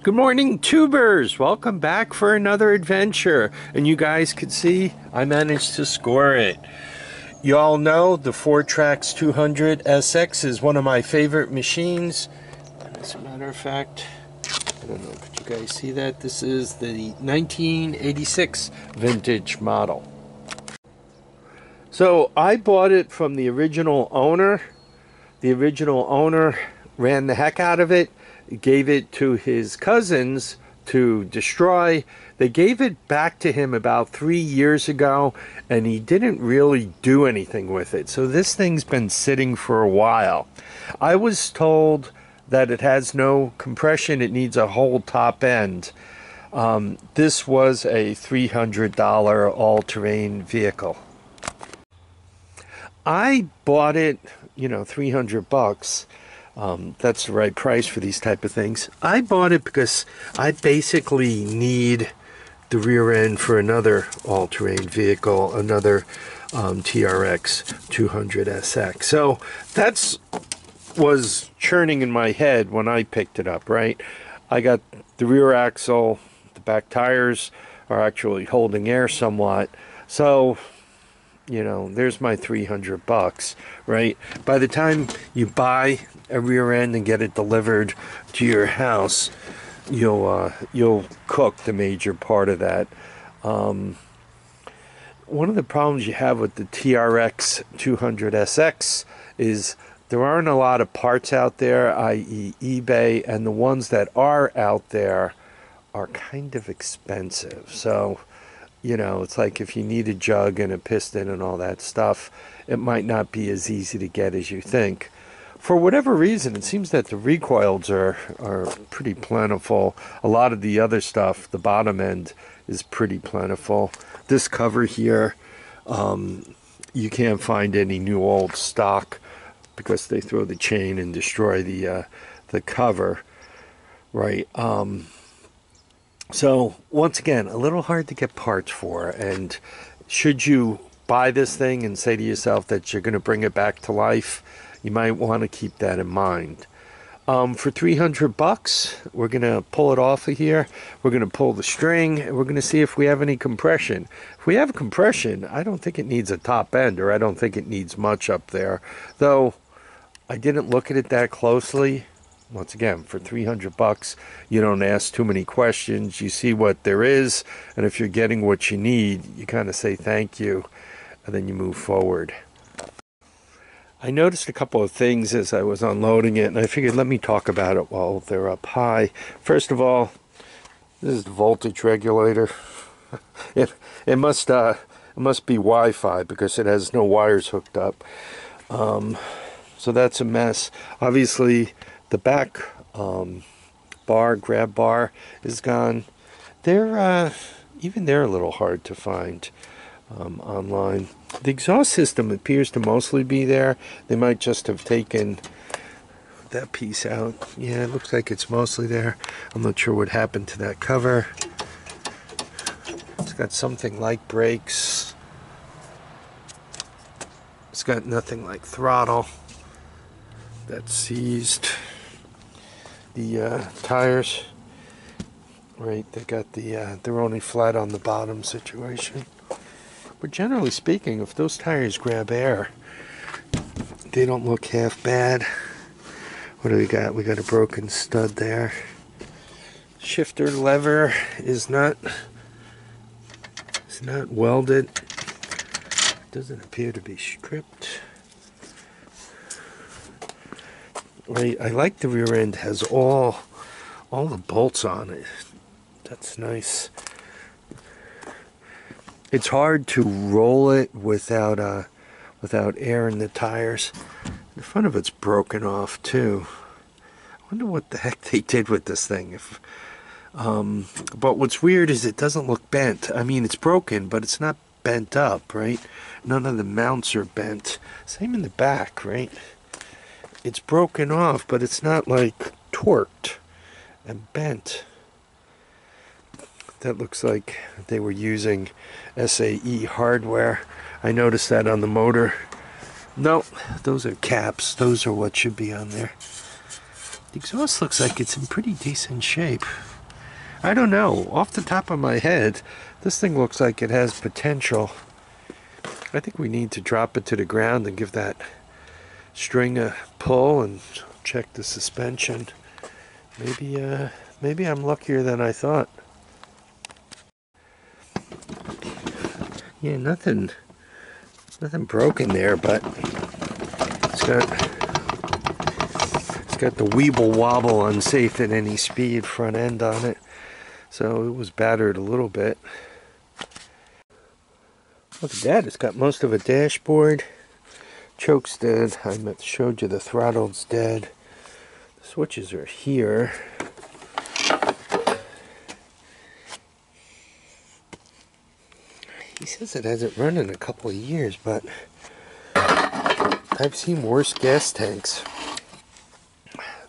Good morning, tubers. Welcome back for another adventure. And you guys could see I managed to score it. You all know the TRX200SX is one of my favorite machines. And as a matter of fact, I don't know, could you guys see that? This is the 1986 vintage model. So I bought it from the original owner. The original owner ran the heck out of it. Gave it to his cousins to destroy. They gave it back to him about 3 years ago, and he didn't really do anything with it. So this thing's been sitting for a while. I was told that it has no compression. It needs a whole top end. This was a $300 all-terrain vehicle. I bought it, you know, 300 bucks. That's the right price for these type of things. I bought it because I basically need the rear end for another all-terrain vehicle, another TRX200SX. So that's was churning in my head when I picked it up, right? I got the rear axle, the back tires are actually holding air somewhat. So, you know, there's my 300 bucks, right? By the time you buy a rear end and get it delivered to your house, you'll cook the major part of that. One of the problems you have with the TRX200SX is there aren't a lot of parts out there, i.e. eBay, and the ones that are out there are kind of expensive. So, you know, it's like if you need a jug and a piston and all that stuff, it might not be as easy to get as you think. For whatever reason, it seems that the recoils are pretty plentiful. A lot of the other stuff, the bottom end, is pretty plentiful. This cover here, you can't find any new old stock because they throw the chain and destroy the cover, right? So once again, a little hard to get parts for, and should you buy this thing and say to yourself that you're going to bring it back to life, you might want to keep that in mind. For 300 bucks, we're going to pull it off of here. We're going to pull the string, and we're going to see if we have any compression. If we have compression, I don't think it needs a top end, or I don't think it needs much up there. Though, I didn't look at it that closely. Once again, for 300 bucks, you don't ask too many questions. You see what there is, and if you're getting what you need, you kind of say thank you, and then you move forward. I noticed a couple of things as I was unloading it, and I figured let me talk about it while they're up high. First of all, this is the voltage regulator. It must be Wi-Fi because it has no wires hooked up. So that's a mess. Obviously, the back grab bar is gone. They're a little hard to find online. The exhaust system appears to mostly be there. They might just have taken that piece out. Yeah, it looks like it's mostly there. I'm not sure what happened to that cover. It's got something like brakes. It's got nothing like throttle. That's seized. The tires, right, they got they're only flat on the bottom situation. But generally speaking, if those tires grab air, they don't look half bad. What do we got? We got a broken stud there. Shifter lever is not welded. Doesn't appear to be stripped. Right, I like the rear end has all the bolts on it. That's nice. It's hard to roll it without air in the tires. The front of it's broken off too. I wonder what the heck they did with this thing. But what's weird is it doesn't look bent. I mean, it's broken, but it's not bent up, right? None of the mounts are bent. Same in the back, right? It's broken off, but it's not like torqued and bent. That looks like they were using SAE hardware. I noticed that on the motor. No, those are caps. Those are what should be on there. The exhaust looks like it's in pretty decent shape. I don't know. Off the top of my head, this thing looks like it has potential. I think we need to drop it to the ground and give that string a pull and check the suspension. Maybe I'm luckier than I thought. Yeah, nothing broken there, but it's got the weeble wobble unsafe at any speed front end on it, so it was battered a little bit. Look at that, it's got most of a dashboard. Choke's dead. I showed you the throttle's dead. The switches are here. He says it hasn't run in a couple of years, but I've seen worse gas tanks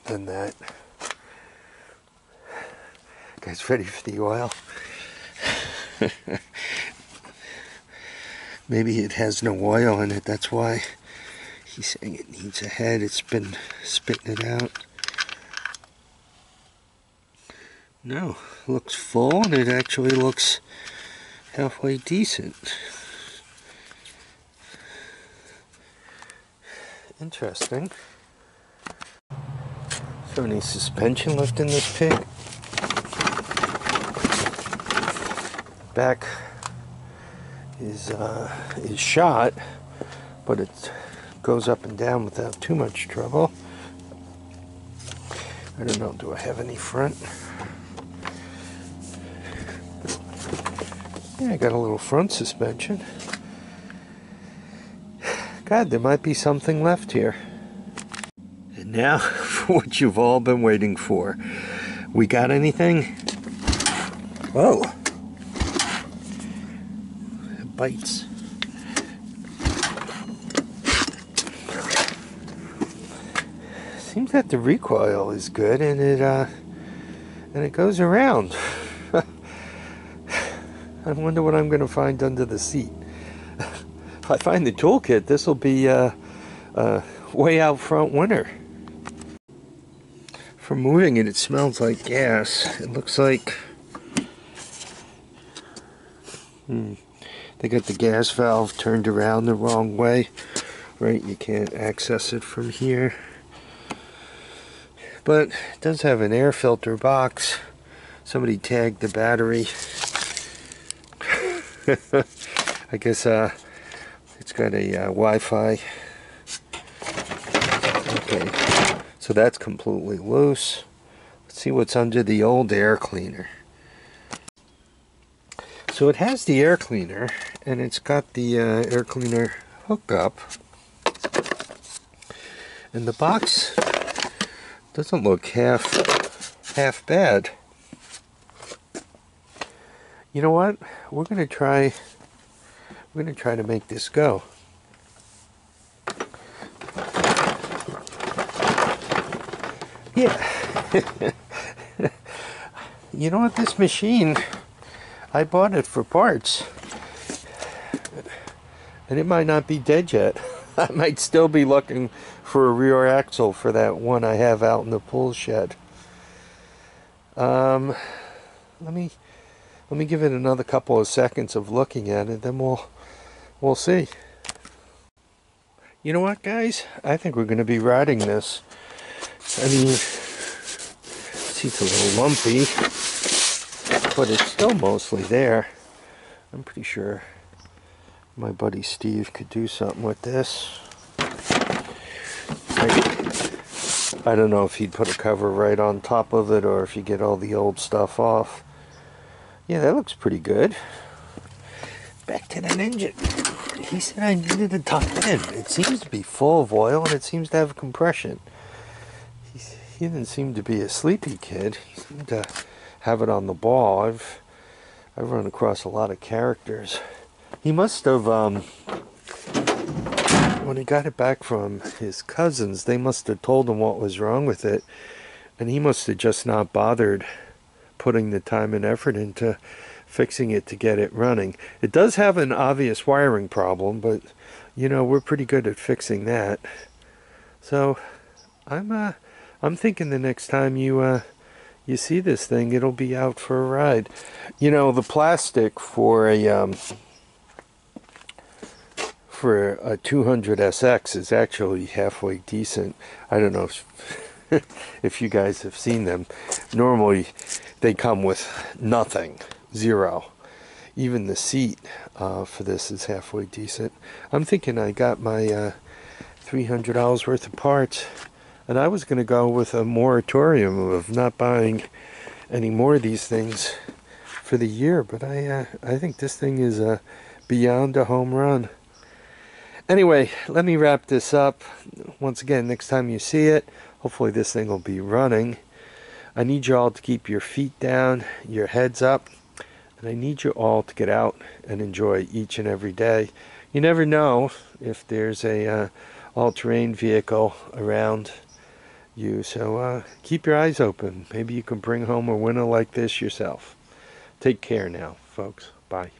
than that. Guy's ready for the oil. Maybe it has no oil in it, that's why he's saying it needs a head. It's been spitting it out. No, looks full, and it actually looks halfway decent. Interesting. So any suspension left in this pig? Back is shot, but it goes up and down without too much trouble. I don't know, do I have any front? Yeah, I got a little front suspension. God, there might be something left here. And now, for what you've all been waiting for. We got anything? Whoa. It bites. Seems that the recoil is good, and it goes around. I wonder what I'm going to find under the seat. If I find the toolkit, this will be way out front winner. From moving it, it smells like gas. It looks like they got the gas valve turned around the wrong way. Right, you can't access it from here. But it does have an air filter box. Somebody tagged the battery. I guess it's got a Wi-Fi. Okay, so that's completely loose. Let's see what's under the old air cleaner. So it has the air cleaner, and it's got the air cleaner hookup. And the box doesn't look half bad. You know what? We're gonna try to make this go. Yeah. You know what? This machine, I bought it for parts, and it might not be dead yet. I might still be looking for a rear axle for that one I have out in the pool shed. Let me give it another couple of seconds of looking at it, then we'll see. You know what, guys? I think we're going to be riding this. I mean, seat's a little lumpy, but it's still mostly there. I'm pretty sure my buddy Steve could do something with this. I don't know if he'd put a cover right on top of it or if you get all the old stuff off. Yeah, that looks pretty good. Back to that engine. He said I needed to tuck in. It seems to be full of oil, and it seems to have compression. He didn't seem to be a sleepy kid. He seemed to have it on the ball. I've run across a lot of characters. He must have, when he got it back from his cousins, they must have told him what was wrong with it, and he must have just not bothered putting the time and effort into fixing it to get it running. It does have an obvious wiring problem, but you know, we're pretty good at fixing that. So I'm I'm thinking the next time you see this thing, it'll be out for a ride. You know, the plastic for a 200SX is actually halfway decent. I don't know if you guys have seen them. Normally they come with nothing, zero. Even the seat for this is halfway decent. I'm thinking I got my $300 worth of parts, and I was going to go with a moratorium of not buying any more of these things for the year, but I think this thing is beyond a home run. Anyway, let me wrap this up. Once again, next time you see it, hopefully this thing will be running. I need you all to keep your feet down, your heads up, and I need you all to get out and enjoy each and every day. You never know if there's a all-terrain vehicle around you, so keep your eyes open. Maybe you can bring home a winner like this yourself. Take care now, folks. Bye.